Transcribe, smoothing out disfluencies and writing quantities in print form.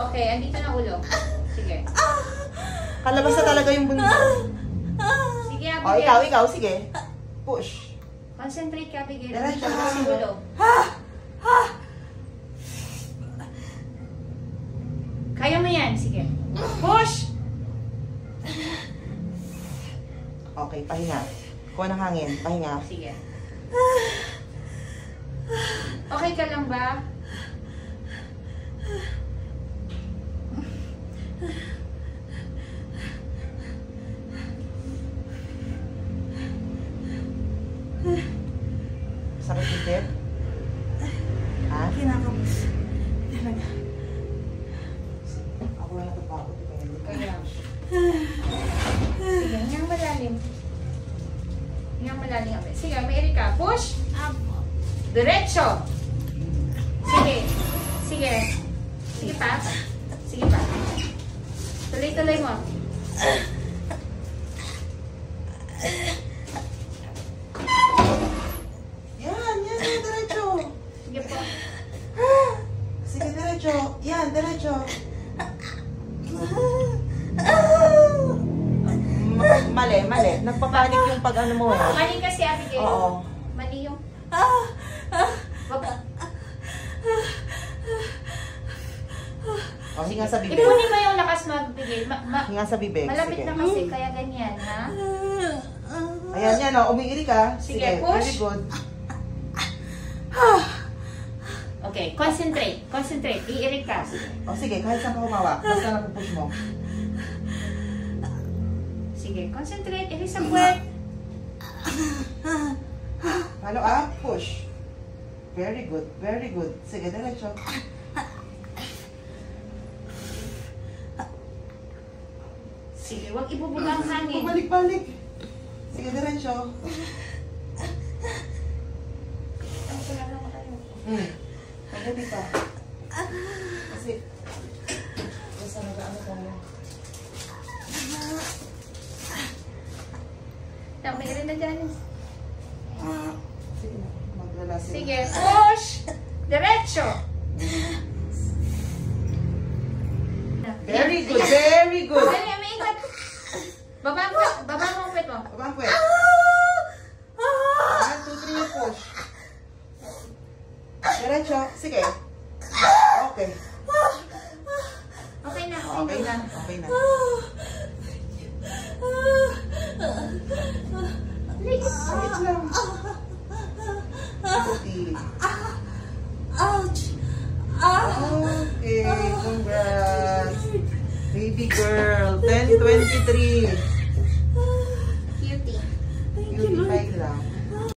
Okay, andito na ulo. Sige. Kalabas na talaga yung bunda. Sige, O, Abigail. ikaw, sige. Push. Concentrate ka, Abigail. Diretso. Palabas yung ulo. Kaya mo yan. Sige. Push! Okay, pahinga. Kuha ng hangin. Pahinga. Sige. Okay ka lang ba? Sakit yung tip? Ha? Kinakapos. Talaga. Ako lang natapakot. Kaya. Sige, hingang malalim. Hingang malalim. Sige, may ka. Push! Diretso! Sige. Sige. Sige pa. Sige pa. Tuloy-tuloy mo. Yan, diretso. Sige po. Sige, diretso. Yan, diretso. Mali. Nagpapanik yung pag ano mo eh. Mali kasi, Abigail. Oo. Mali yung... O, hinga sa bibig. Ipunin mo yung lakas mo, Abigail. Hinga sa bibig. Malapit Sige. na kasi, kaya ganyan, ha? Ayan, yan o. Umiiri ka. Sige, push. Very good. Okay, concentrate. Concentrate. Iirik ka. O, sige. Kahit saan ka humawak. Basta napupush mo. Sige, concentrate. Iris sa puwet. Follow up. Push. Very good. Very good. Sige, diretso. Sige, huwag ibubuga ang hangin. Balik. Sige, diretso. Ang pula naman tayo. Pagdating pa. Kasi, basta nag-ano tayo. May rin na dyan. Sige na, maglala sila. Sige, push! Diretso! Very good, very good. Dali, may ikat. Baba mo ang pet mo. Abang pwede. 1, 2, 3, push. Diretso. Sige. Okay. Okay na. Okay na. Okay na. Sakit lang. Okay. Ouch! Okay, congrats. Baby girl, 10:23. Cutie. Thank you, Lord. 55 lang.